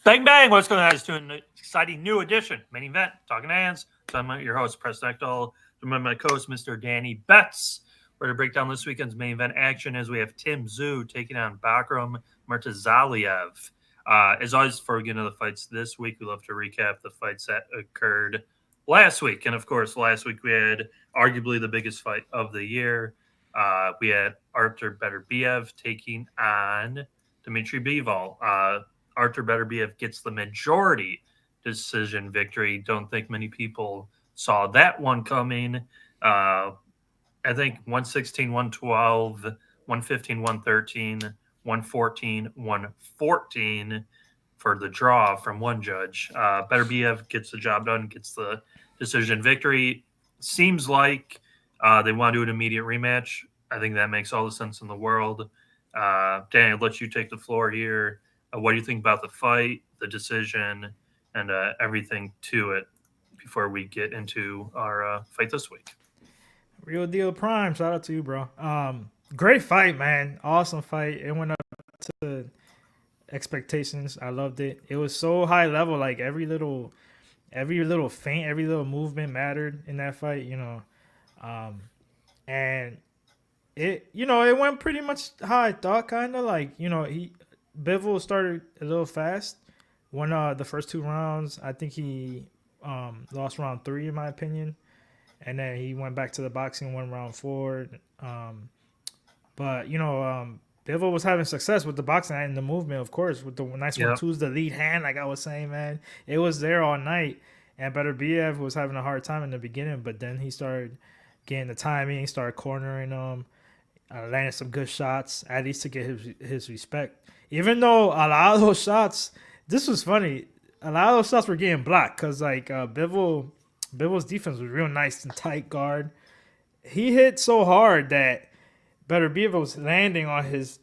Bang, bang. What's going on? It's to an exciting new edition, main event, Talkin Hands. So I'm your host, Preston. I'm my co-host, Mr. Danny Betts. We're going to break down this weekend's main event action as we have Tim Tszyu taking on Bakhram Murtazaliev. As always, before we get into the fights this week, we love to recap the fights that occurred last week. And of course, last week we had arguably the biggest fight of the year. We had Artur Beterbiev taking on Dmitry Bivol. Artur Beterbiev gets the majority decision victory. Don't think many people saw that one coming. I think 116, 112, 115, 113, 114, 114 for the draw from one judge. Beterbiev gets the job done, gets the decision victory. Seems like they want to do an immediate rematch. I think that makes all the sense in the world. Danny, I'll let you take the floor here. What do you think about the fight, the decision, and everything to it before we get into our fight this week? Real deal prime. Shout out to you, bro. Great fight, man. Awesome fight. It went up to expectations. I loved it. It was so high level. Like every little feint, every little movement mattered in that fight. And it went pretty much how I thought. Kind of like Bivol started a little fast. Won the first two rounds. I think he lost round three, in my opinion. And then he went back to the boxing, won round four. But Bivol was having success with the boxing and the movement, of course, with the nice one twos, the lead hand, like I was saying, man. It was there all night. And Beterbiev was having a hard time in the beginning, but then he started getting the timing, started cornering him, landed some good shots, at least to get his respect. Even though a lot of those shots, this was funny, a lot of those shots were getting blocked because Bivol's defense was real nice and tight guard. He hit so hard that Beterbiev was landing on his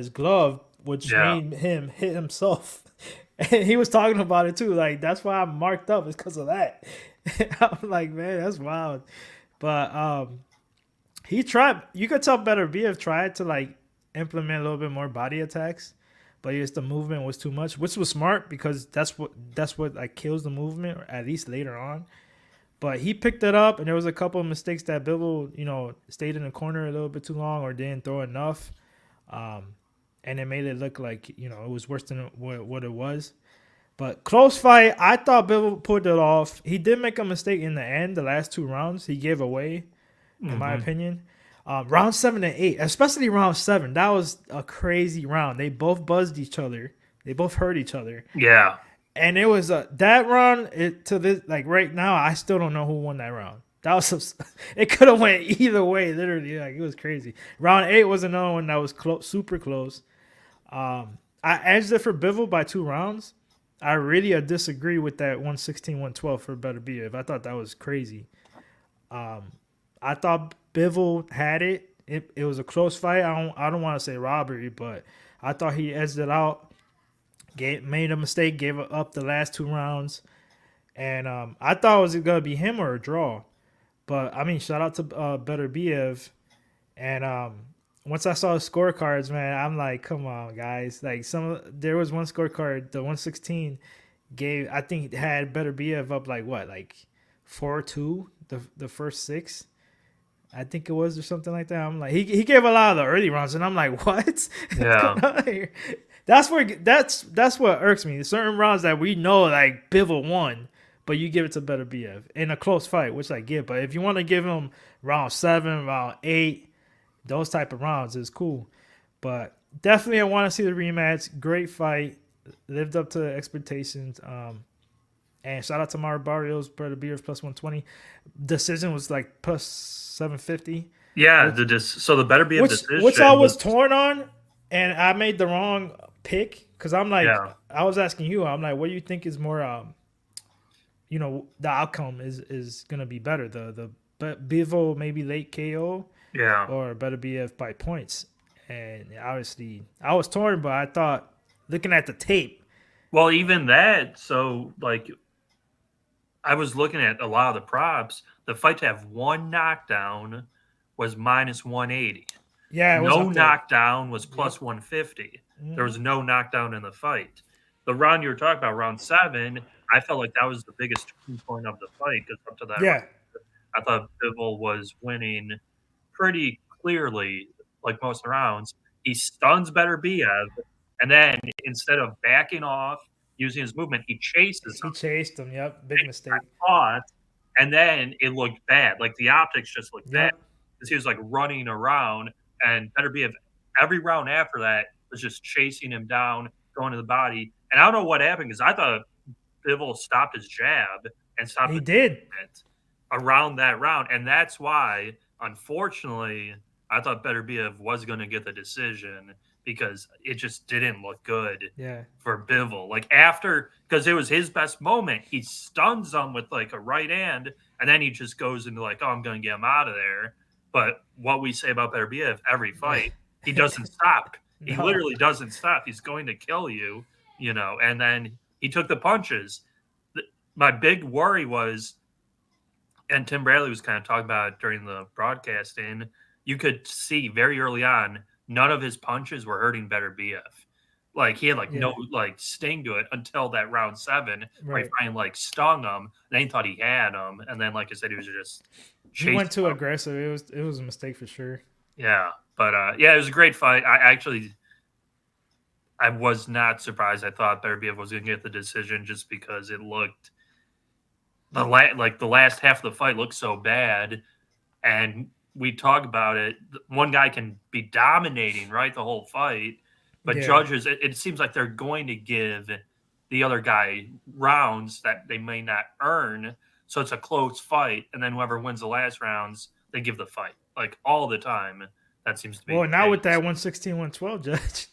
glove, which made him hit himself. And he was talking about it too. Like, that's why I'm marked up, is because of that. I'm like, man, that's wild. But he tried. You could tell Beterbiev tried to implement a little bit more body attacks, but just the movement was too much, which was smart because that's what kills the movement, or at least later on. But he picked it up, and there was a couple of mistakes that Bivol, stayed in the corner a little bit too long or didn't throw enough, and it made it look like it was worse than what it was. But close fight. I thought Bivol pulled it off. He did make a mistake in the end. The last two rounds he gave away, in my opinion. Round 7 and 8, especially round 7, that was a crazy round. They both buzzed each other. They both hurt each other. Yeah. And it was that round. Right now, I still don't know who won that round. That was it could have went either way. Literally, it was crazy. Round 8 was another one that was super close. I edged it for Bivol by 2 rounds. I really disagree with that 116, 112 for Beterbiev. I thought that was crazy. I thought Bivol had it. It was a close fight. I don't want to say robbery, but I thought he edged it out. Made a mistake, gave up the last 2 rounds. And I thought it was going to be him or a draw. But, shout out to Beterbiev. And once I saw the scorecards, man, I'm like, come on, guys. There was one scorecard, the 116 I think had Beterbiev up 4-2 the first 6. I think it was, or something like that. I'm like, he gave a lot of the early rounds, and I'm like, what? Yeah. That's what irks me. Certain rounds that we know Bivol won, but you give it to Beterbiev in a close fight, which I get. But if you want to give him round 7, round 8, those type of rounds is cool. But definitely I want to see the rematch. Great fight. Lived up to expectations. And shout out to Mario Barrios, Beterbiev plus 120. Decision was plus 750. Yeah, so the Beterbiev decision, which I was torn on, and I made the wrong pick because I'm like, I was asking you, I'm like, what do you think is more, the outcome is gonna be better, the Bivol maybe late KO, or Beterbiev by points, and obviously I was torn, but I thought looking at the tape, well, even that, so I was looking at a lot of the props. The fight to have one knockdown was minus 180. Yeah, no knockdown was plus 150. There was no knockdown in the fight. the round you were talking about, round 7, I felt like that was the biggest turning point of the fight because up to that round, Yeah, I thought Bivol was winning pretty clearly, like most rounds. He stuns Beterbiev, and then instead of backing off, using his movement, he chases he him. chased him. Yep, big mistake. Caught, and then it looked bad. Like the optics just looked bad Yep, because he was like running around, and Beterbiev every round after that was just chasing him down, going to the body. And I don't know what happened because I thought Bivol stopped his jab and stopped he his did. movement around that round, and that's why, unfortunately, I thought Beterbiev was going to get the decision because it just didn't look good Yeah, for Bivol. Like after, because it was his best moment, he stuns him with like a right hand, and then he just goes into like, oh, I'm going to get him out of there. But what we say about Beterbiev every fight, he doesn't stop. He no, literally doesn't stop. He's going to kill you, you know. And then he took the punches. My big worry was, and Tim Bradley was kind of talking about it during the broadcasting, you could see very early on none of his punches were hurting Beterbiev. Like he had like yeah, no like sting to it until that round 7 where he right. finally like stung him. Then he thought he had him, and then like I said, he was just He chasing went too him. aggressive. It was a mistake for sure. Yeah, but yeah, it was a great fight. I was not surprised. I thought Beterbiev was going to get the decision just because it looked the last half of the fight looked so bad, and we talk about it. One guy can be dominating right the whole fight, but Yeah, judges, it seems like they're going to give the other guy rounds that they may not earn. So it's a close fight, and then whoever wins the last rounds, they give the fight like all the time. That seems to be well, the now with that case. 116, 112 judge,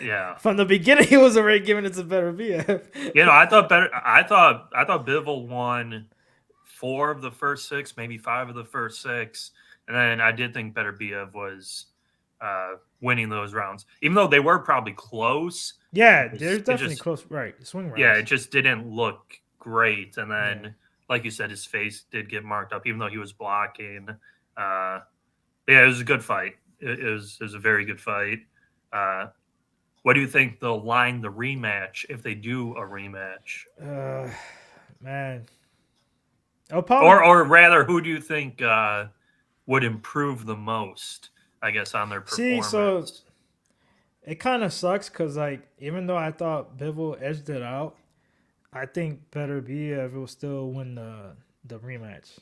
Yeah. from the beginning, he was already giving it to Beterbiev. You know, I thought Bivol won 4 of the first 6, maybe 5 of the first 6, and then I did think Beterbiev was winning those rounds, even though they were probably close. Yeah, It there's definitely just close. Right, swing yeah, rounds. it just didn't look great. And Yeah. then, like you said, his face did get marked up, even though he was blocking. Uh, yeah, it was a good fight. It was a very good fight. Uh, what do you think they'll line the rematch if they do a rematch? Man, oh, probably Or rather, who do you think would improve the most? I guess on their see. So performance. it kind of sucks because like even though I thought Bivol edged it out, I think Beterbiev will still win the rematch.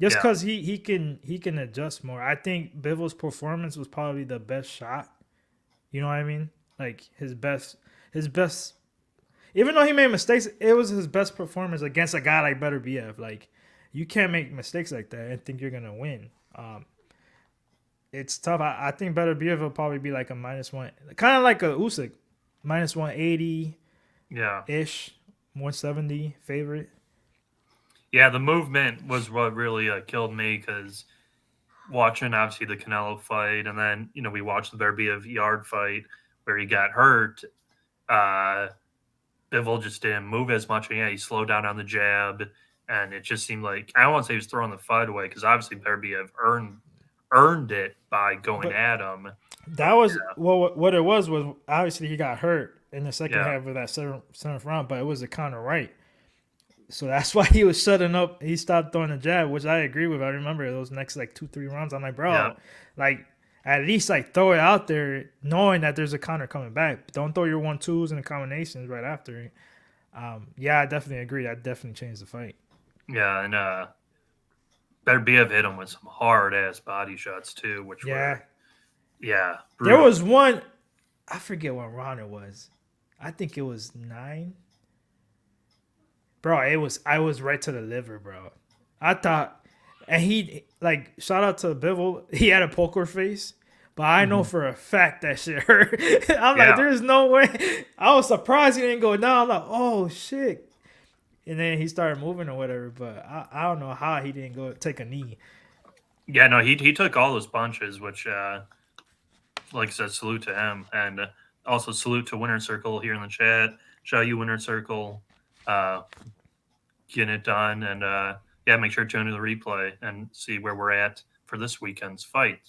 Just Yeah, because he can adjust more. I think Bivol's performance was probably the best shot. You know what I mean? Like his best. Even though he made mistakes, it was his best performance against a guy like Beterbiev. Like you can't make mistakes like that and think you're gonna win. It's tough. I think Beterbiev will probably be like a -1, kind of like a Usyk, -180 yeah, ish, 170 favorite. yeah. The movement was what really killed me because watching obviously the Canelo fight, and then we watched the Beterbiev yard fight where he got hurt. Uh, Bivol just didn't move as much. And yeah, he slowed down on the jab, and it just seemed like I don't want to say he was throwing the fight away because obviously Beterbiev earned it by going But at him. that was well, what it was obviously he got hurt in the second Yeah, half of that seventh round, but it was a counter right. So that's why he was shutting up. He stopped throwing the jab, which I agree with. I remember those next like 2-3 rounds. I'm like, yeah, bro, like at least like throw it out there, knowing that there's a counter coming back. Don't throw your 1-2s and the combinations right after it. Yeah, I definitely agree. That definitely changed the fight. yeah. And Beterbiev hit him with some hard ass body shots too, which Yeah, were there brutal. was one. I forget what round it was. I think it was 9. Bro, it was I was right to the liver, bro. I thought, and he like shout out to Bivol. He had a poker face, but I know Mhm. for a fact that shit hurt. I'm like, Yeah, there's no way. I was surprised he didn't go down. I'm like, oh shit. And then he started moving or whatever, but I don't know how he didn't go take a knee. yeah. No, he took all those punches, which like I said, salute to him, and also salute to Winner Circle here in the chat. Shout out you, Winner Circle, uh, getting it done, and yeah, make sure to tune into the replay and see where we're at for this weekend's fight.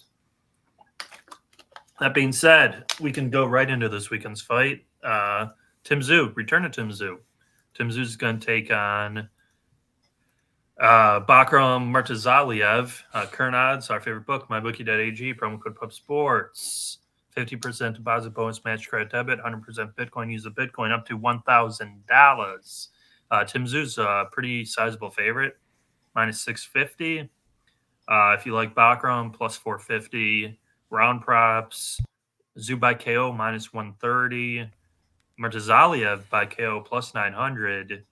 That being said, we can go right into this weekend's fight. Tim Tszyu, return to Tim Tszyu. Tim Tszyu going to take on Bakhram Murtazaliev. Current odds, our favorite book, mybookie.ag, promo code PUBSPORTS. 50% deposit bonus, match credit debit, 100% Bitcoin. Use the Bitcoin up to $1,000. Tim Tszyu's a pretty sizable favorite, minus 650. If you like Bakhram, plus 450. Round props, Tszyu by KO, minus 130. Murtzaliev by KO, plus 900.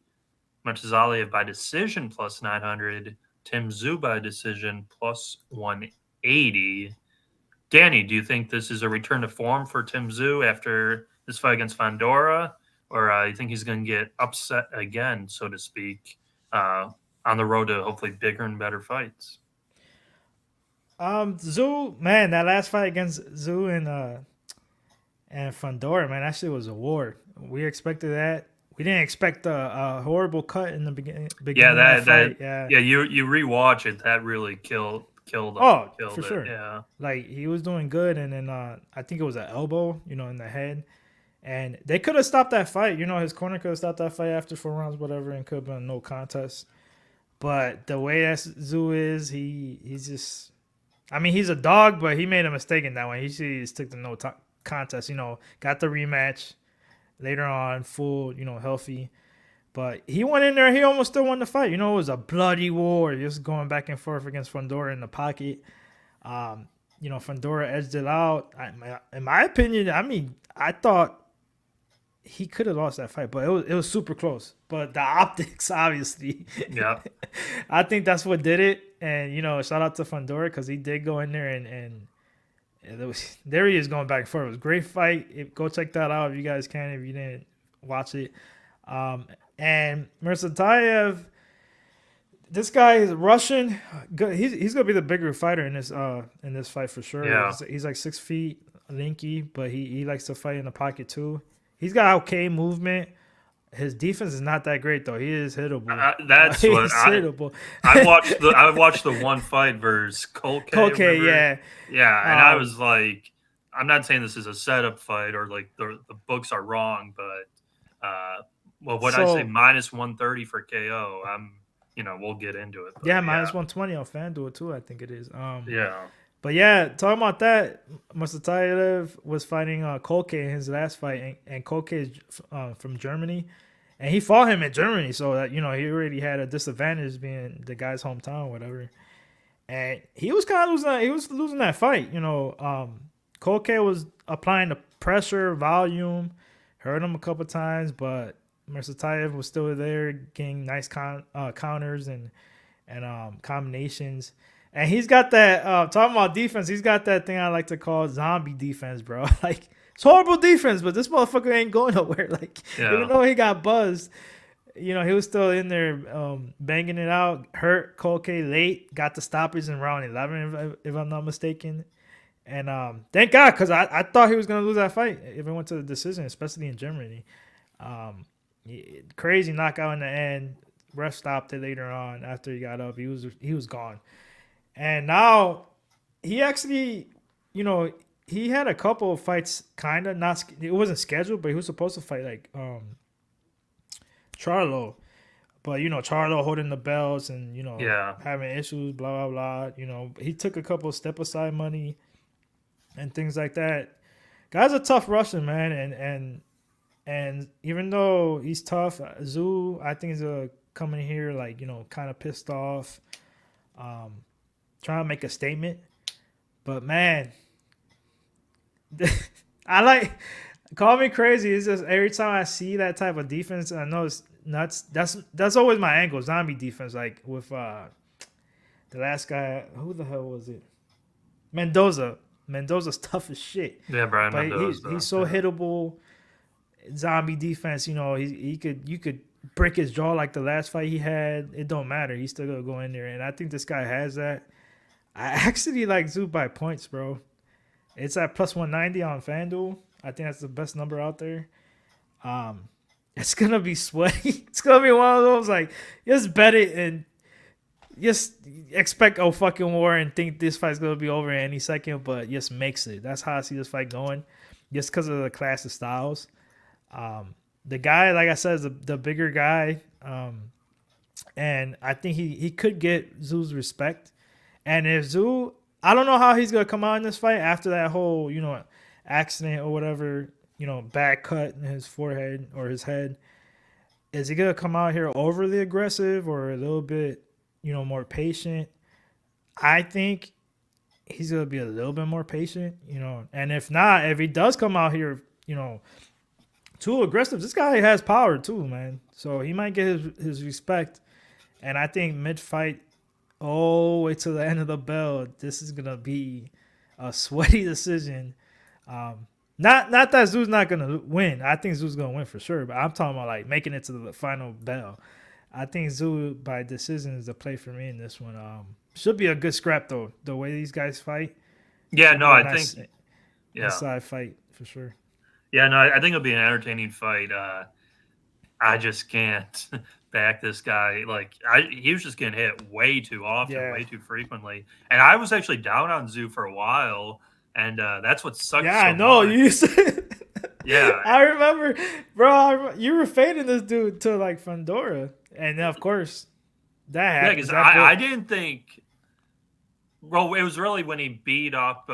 Murtzaliev by decision, plus 900. Tim Tszyu by decision, plus 180. Danny, do you think this is a return to form for Tim Tszyu after this fight against Fandora? Or you think he's going to get upset again, so to speak, on the road to hopefully bigger and better fights? Tszyu, man, that last fight against Tszyu and Fandora, man, actually was a war. We expected that. We didn't expect a horrible cut in the beginning. Yeah, that fight. Yeah. You rewatch it, that really killed for it. sure. Yeah, like he was doing good, and then I think it was an elbow, in the head, and they could have stopped that fight. His corner could have stopped that fight after 4 rounds, whatever, and could have been no contest. But the way that Tszyu is, he's just, he's a dog, but he made a mistake in that one. He should just took the no contest. Got the rematch later on, full, healthy. But he went in there. He almost still won the fight. It was a bloody war, just going back and forth against Fandora in the pocket. Fandora edged it out. In my opinion, I thought he could have lost that fight, but it was super close. But the optics, obviously. Yeah. I think that's what did it. And, shout out to Fandora because he did go in there and there he is going back and forth. It was a great fight. Go check that out if you guys can, if you didn't watch it. And Murtzaliev, this guy is Russian. Good. He's gonna be the bigger fighter in this fight for sure. Yeah. He's like 6 feet, lanky, but he likes to fight in the pocket too. He's got okay movement. His defense is not that great though. He is hittable. That's what hittable. I watched the one fight versus Kolke. Yeah. And I was like, I'm not saying this is a setup fight or like the books are wrong, but I say minus 130 for KO. We'll get into it. Yeah, minus 120 on FanDuel too. I think it is. Yeah. But yeah, talking about that, Murtzaliev was fighting Kolke in his last fight, and Kolke is from Germany, and he fought him in Germany, so that he already had a disadvantage being the guy's hometown, or whatever. And he was kind of losing. He was losing that fight. Kolke was applying the pressure, volume, hurt him a couple times, but Murtzaliev was still there, getting nice counters and combinations. And he's got that, talking about defense, he's got that thing I like to call zombie defense, bro. Like, it's horrible defense, but this motherfucker ain't going nowhere. Like, even though he got buzzed, he was still in there banging it out. Hurt Kolke late, got the stoppage in round 11, if I'm not mistaken. And thank God, because I thought he was going to lose that fight if it went to the decision, especially in Germany. Crazy knockout in the end. Ref stopped it later on after he got up. He was gone. And now he actually, he had a couple of fights, kind of not. It wasn't scheduled, but he was supposed to fight like Charlo, but Charlo holding the belts and having issues, blah blah blah. He took a couple of step aside money and things like that. Guy's a tough Russian, man, and even though he's tough, Tszyu, I think he's coming here like kind of pissed off. Trying to make a statement, but man, call me crazy. It's just every time I see that type of defense, I know it's nuts. That's always my angle, zombie defense. Like with the last guy, who the hell was it? Mendoza. Mendoza's tough as shit. Yeah, Brian Mendoza. He's so hittable. Zombie defense. You could break his jaw like the last fight he had. It don't matter. He's still gonna go in there, and I think this guy has that. I actually like Tszyu by points, bro. It's at plus 190 on FanDuel. I think that's the best number out there. It's gonna be sweaty. It's gonna be one of those like just bet it and just expect a fucking war and think this fight's gonna be over any second, but just makes it. That's how I see this fight going. Just because of the clash of styles. the guy, like I said, is the bigger guy. And I think he could get Tszyu's respect. And if Tszyu, I don't know how he's gonna come out in this fight after that whole, accident or whatever, bad cut in his forehead or his head. Is he gonna come out here overly aggressive or a little bit, more patient? I think he's gonna be a little bit more patient, And if not, if he does come out here, too aggressive, this guy has power too, man. So he might get his respect. And I think mid-fight, wait till the end of the bell. This is gonna be a sweaty decision. Not that Tszyu's not gonna win. I think Tszyu's gonna win for sure. But I'm talking about like making it to the final bell. I think Tszyu by decision is the play for me in this one. Should be a good scrap though. The way these guys fight. Yeah, no, I think inside fight for sure. Yeah, no, I think it'll be an entertaining fight. I just can't back this guy. Like he was just getting hit way too often, way too frequently. And I was actually down on Tszyu for a while, and that's what sucks. Yeah, I know. Much. You said. Yeah, I remember, bro. You were fading this dude to like Fundora, and then, of course that happened. Yeah, because I didn't think. Well, it was really when he beat up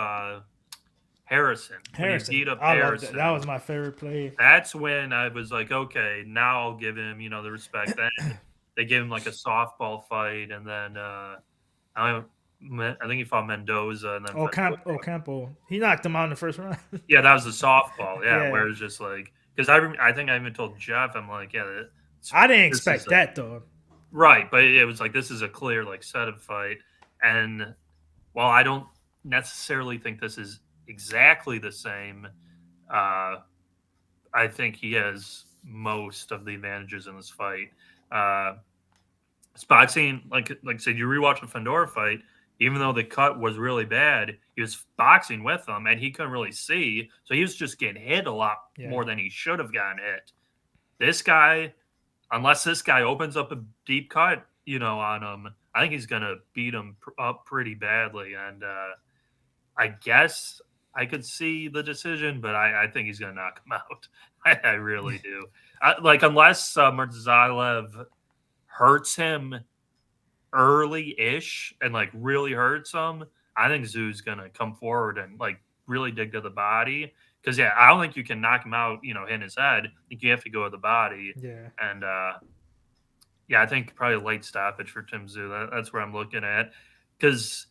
Harrison. When he beat up Harrison. That was my favorite play. That's when I was like, okay, now I'll give him, the respect. Then they gave him like a softball fight, and then I think he fought Mendoza, and then Ocampo. He knocked him out in the first round. Yeah, that was the softball. Yeah, where it's just like because I think I even told Jeff, I'm like, yeah, I didn't expect that though. Right, but it was like this is a clear like setup fight, and while I don't necessarily think this is exactly the same, I think he has most of the advantages in this fight. Boxing, like I said, you rewatch the Fundora fight. Even though the cut was really bad, he was boxing with them, and he couldn't really see, so he was just getting hit a lot more than he should have gotten hit. This guy, unless this guy opens up a deep cut, on him, I think he's gonna beat him up pretty badly, and I guess I could see the decision, but I think he's gonna knock him out. I really do. Unless Murtzaliev hurts him early-ish and like really hurts him, I think Tszyu's gonna come forward and like really dig to the body. Because I don't think you can knock him out, hitting his head. I think you have to go to the body. Yeah. And I think probably a late stoppage for Tim Tszyu. That's where I'm looking at. Because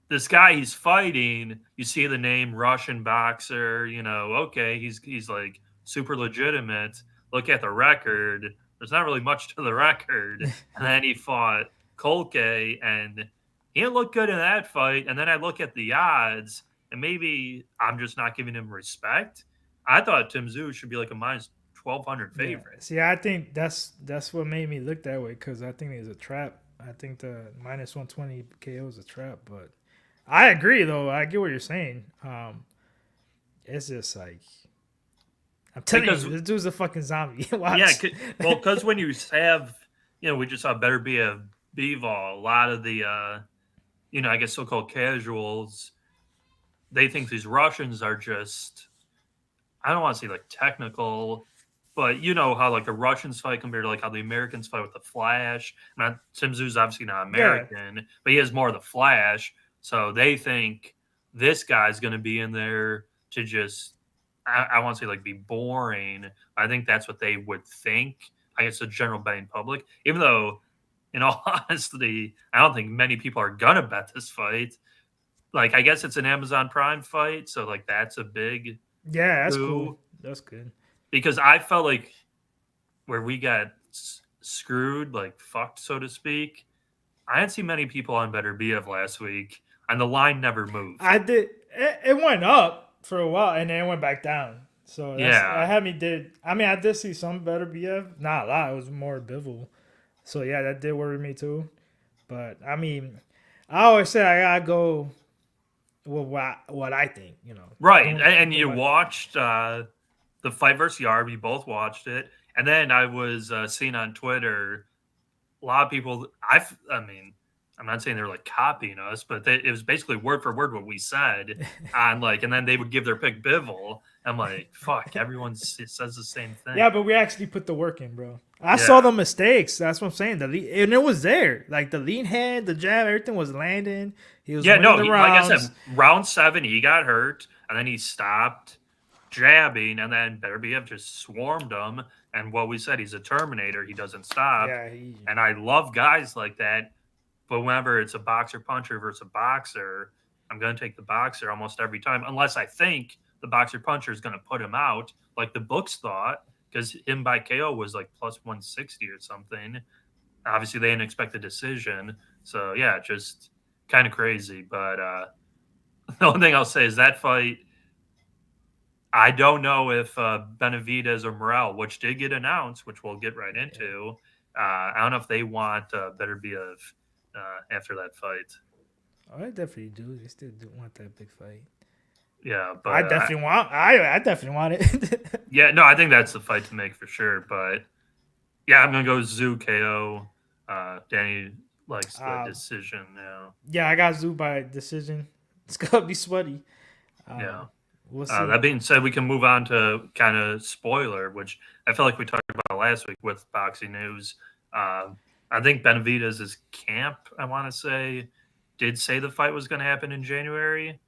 this guy he's fighting, you see the name Russian boxer, okay, he's like super legitimate. Look at the record. There's not really much to the record. And then he fought Kolke, and he didn't look good in that fight. And then I look at the odds, and maybe I'm just not giving him respect. I thought Tim Tszyu should be like a minus 1,200 favorite. Yeah. See, I think that's what made me look that way, because I think it's a trap. I think the minus 120 KO is a trap. But I agree, though. I get what you're saying. It's just like, I'm telling you, this dude's a fucking zombie. Yeah, because when you have, we just saw Beterbiev, Bivol, a lot of the, I guess so-called casuals, they think these Russians are just, I don't want to say like technical, but how like the Russians fight compared to like how the Americans fight with the flash. Tim Tszyu's obviously not American, but he has more of the flash. So they think this guy's going to be in there to just, I want to say like be boring. I think that's what they would think. I guess the general betting public, even though in all honesty, I don't think many people are going to bet this fight. Like, I guess it's an Amazon Prime fight. So like, that's a big, that's cool. That's good. Because I felt like where we got screwed, like fucked, so to speak, I didn't see many people on Beterbiev last week, and the line never moved. I did. It went up for a while, and then it went back down. So I did see some Beterbiev. Not a lot. It was more Bivol. So yeah, that did worry me too. But I mean, I always say I gotta go with what I think. Right, and you watched the fight versus Yarb. You both watched it, and then I was seeing on Twitter a lot of people. I'm not saying they're like copying us, but it was basically word for word what we said on like, and then they would give their pick Bivol. I'm like, fuck, everyone says the same thing. Yeah, but we actually put the work in, bro. I saw the mistakes. That's what I'm saying. And it was there. Like the lean hand, the jab, everything was landing. He was winning the rounds. Like I said, round 7, he got hurt, and then he stopped jabbing, and then Beterbiev just swarmed him. And what we said, he's a Terminator. He doesn't stop. Yeah, and I love guys like that. But whenever it's a boxer puncher versus a boxer, I'm going to take the boxer almost every time, unless I think the boxer puncher is going to put him out, like the books thought, because him by KO was like plus 160 or something. Obviously, they didn't expect a decision. So, yeah, just kind of crazy. But the only thing I'll say is that fight, I don't know if Benavidez or Morel, which did get announced, which we'll get right into, I don't know if they want Beterbiev after that fight. Oh, I definitely do. They still do want that big fight. Yeah, but I definitely want it. Yeah, no, I think that's the fight to make for sure. But yeah, I'm gonna go Tszyu KO. Danny likes the decision now. Yeah, I got Tszyu by decision. It's gonna be sweaty. Yeah. We'll see. That being said, we can move on to kind of spoiler, which I feel like we talked about last week with boxing news. I think Benavidez' camp, I want to say, did say the fight was going to happen in January.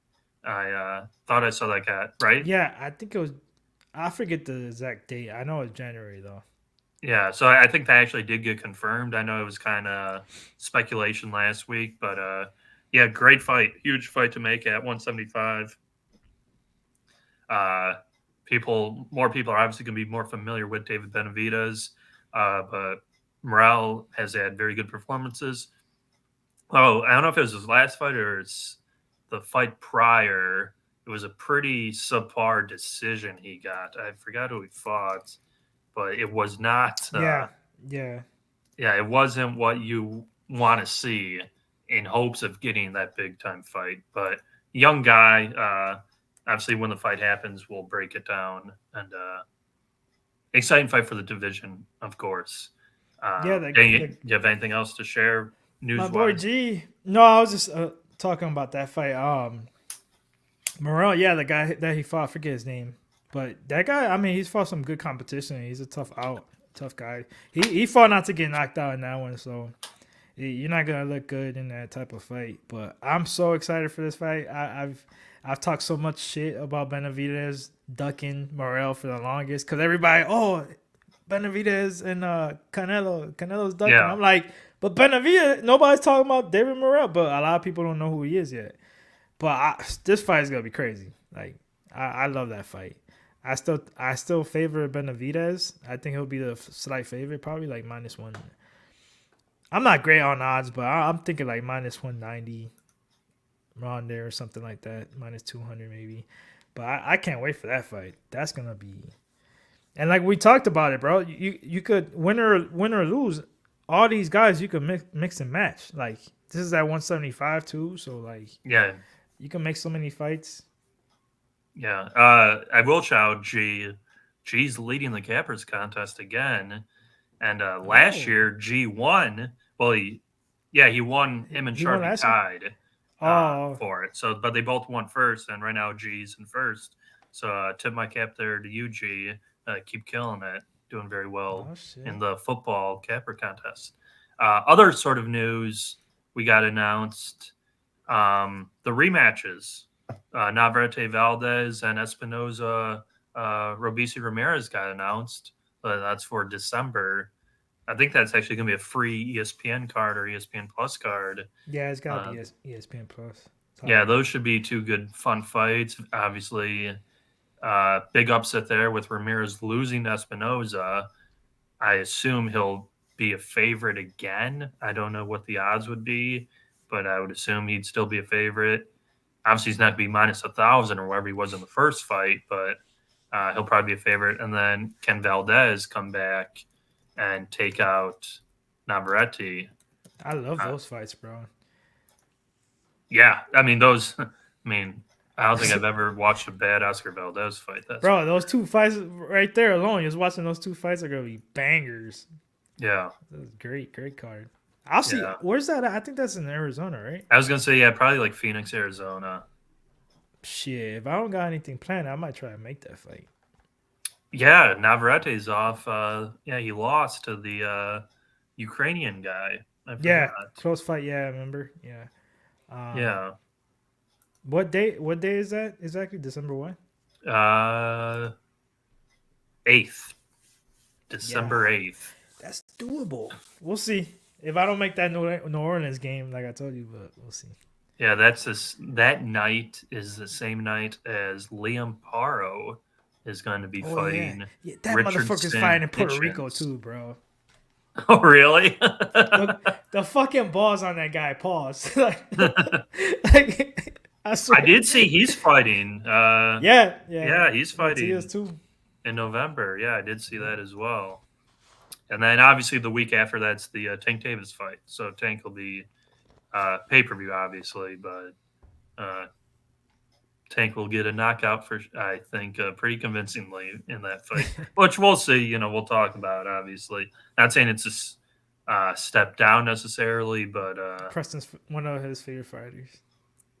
I thought I saw that guy, right? Yeah, I think it was. I forget the exact date. I know it's January though. Yeah, so I think that actually did get confirmed. I know it was kind of speculation last week, but yeah, great fight, huge fight to make at 175. More people are obviously going to be more familiar with David Benavidez, but Morel has had very good performances. Oh, I don't know if it was his last fight or it's the fight prior. It was a pretty subpar decision he got. I forgot who he fought, but it was not. Yeah. It wasn't what you want to see in hopes of getting that big time fight. But young guy. Obviously, when the fight happens, we'll break it down. And exciting fight for the division, of course. Do you have anything else to share news-wise? My boy G. No, I was just talking about that fight. Morel, yeah, the guy that he fought, I forget his name. But that guy, I mean, he's fought some good competition. He's a tough guy. He fought not to get knocked out in that one, so you're not going to look good in that type of fight. But I'm so excited for this fight. I've talked so much shit about Benavidez ducking Morel for the longest because everybody, Benavidez and Canelo's ducking. Yeah. I'm like, but Benavidez, nobody's talking about David Morel, but a lot of people don't know who he is yet. But this fight is gonna be crazy. Like, I love that fight. I still favor Benavidez. I think he'll be the slight favorite, probably like -1. I'm not great on odds, but I'm thinking like -190. Around there or something like that, -200 maybe. But I can't wait for that fight. That's gonna be, and like we talked about it, bro. You could win or lose. All these guys you could mix and match. Like this is at 175 too, so like yeah, you can make so many fights. Yeah, I will shout G. G's leading the cappers contest again, and last year G won. Well, he won. Him and Charlie tied. For it. So, but they both won first, and right now G's in first. So, tip my cap there to you, G. Keep killing it. Doing very well in the football capper contest. Other sort of news we got announced. The rematches. Navarrete Valdez and Espinoza Robisi Ramirez got announced. That's for December. I think that's actually going to be a free ESPN card or ESPN Plus card. Yeah, it's got to be ESPN Plus. Yeah, those should be two good, fun fights. Obviously, big upset there with Ramirez losing to Espinoza. I assume he'll be a favorite again. I don't know what the odds would be, but I would assume he'd still be a favorite. Obviously, he's not going to be -1,000 or whatever he was in the first fight, but he'll probably be a favorite. And then can Valdez come back and take out Navarrete? I love those fights, bro. Yeah, I mean those. I don't think I've ever watched a bad Oscar Valdez fight. Bro, those two fights right there alone, just watching those two fights are gonna be bangers. Yeah, that was great card. I'll see. Yeah. Where's that at? I think that's in Arizona, right? I was gonna say, yeah, probably like Phoenix, Arizona. Shit, if I don't got anything planned, I might try to make that fight. Yeah, Navarrete's off. He lost to the Ukrainian guy. I Yeah, forgot. close fight. Yeah, I remember. Yeah. Yeah. What day? What day is that exactly? December what? 8th. December 8th. That's doable. We'll see. If I don't make that New Orleans game, like I told you, but we'll see. Yeah, that night is the same night as Liam Paro is going to be fighting. Yeah, that Richardson motherfucker's fighting in Puerto Hitchens. Rico too, bro. Oh, really? The fucking balls on that guy. Pause. like, I swear. I did see he's fighting. Yeah, he's fighting He is too. in November. Yeah, I did see that as well. And then obviously the week after that's the Tank Davis fight. So Tank will be pay-per-view, obviously, but Tank will get a knockout for, I think, pretty convincingly in that fight, which we'll see. We'll talk about, obviously. Not saying it's a step down necessarily, but Preston's one of his favorite fighters.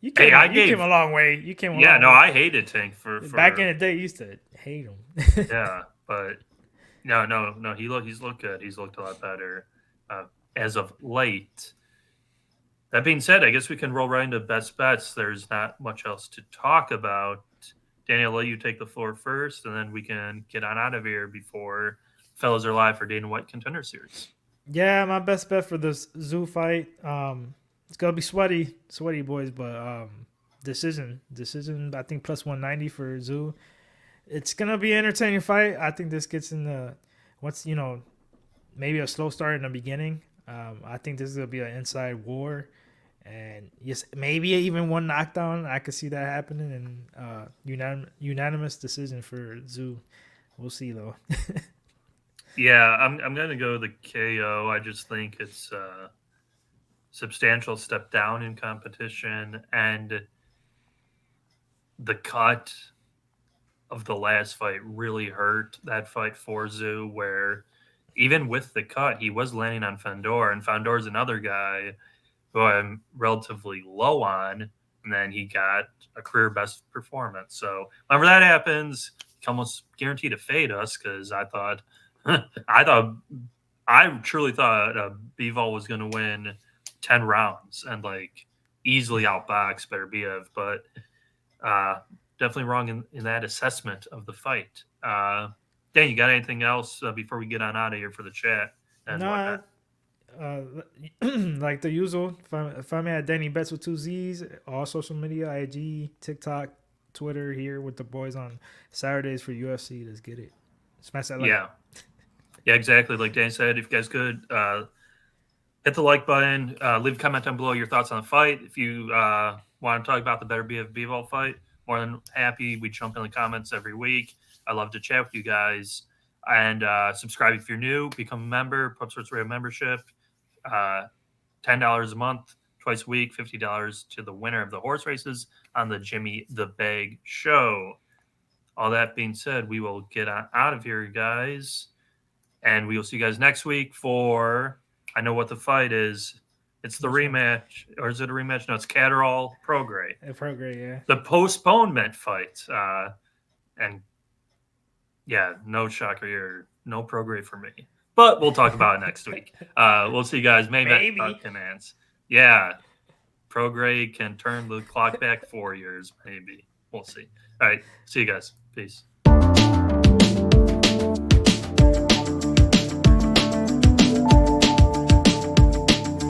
You Hey, came a long way. You came a long way. I hated Tank for back in the day. You used to hate him. Yeah, but no. He's looked good. He's looked a lot better as of late. That being said, I guess we can roll right into best bets. There's not much else to talk about. Danny, I'll let you take the floor first, and then we can get on out of here before fellas are live for Dana White Contender Series. Yeah, my best bet for this Tszyu fight. It's gonna be sweaty boys, but decision. I think plus 190 for Tszyu. It's gonna be an entertaining fight. I think this gets in the maybe a slow start in the beginning. I think this is gonna be an inside war, and yes, maybe even one knockdown. I could see that happening, and unanimous decision for Tszyu. We'll see though. Yeah, I'm gonna go the KO. I just think it's a substantial step down in competition, and the cut of the last fight really hurt that fight for Tszyu, where even with the cut, he was landing on Fandor, and Fandor's another guy who I'm relatively low on, and then he got a career best performance. So whenever that happens, it's almost guaranteed to fade us, because I truly thought Bivol was going to win 10 rounds and like easily outbox Beterbiev, but definitely wrong in that assessment of the fight. Dan, you got anything else before we get on out of here for the chat? No, like the usual. Find me at Danny Betts with 2 Z's. All social media, IG, TikTok, Twitter. Here with the boys on Saturdays for UFC. Let's get it. Smash that like. Yeah, exactly. Like Dan said, if you guys could hit the like button, leave a comment down below your thoughts on the fight. If you want to talk about the Beterbiev Bivol fight, more than happy. We jump in the comments every week. I love to chat with you guys. And subscribe if you're new. Become a member. PUBSPORTS Radio membership. $10 a month, twice a week. $50 to the winner of the horse races on the Jimmy the Bag show. All that being said, we will get out of here, guys. And we will see you guys next week for, I know what the fight is. It's the rematch. Or is it a rematch? No, it's Catterall Prograis. Prograis, yeah. The postponement fight. And yeah, no shocker here. No Prograis for me. But we'll talk about it next week. We'll see you guys. Maybe. Talkin Hands. Yeah. Prograis can turn the clock back 4 years, maybe. We'll see. All right. See you guys. Peace.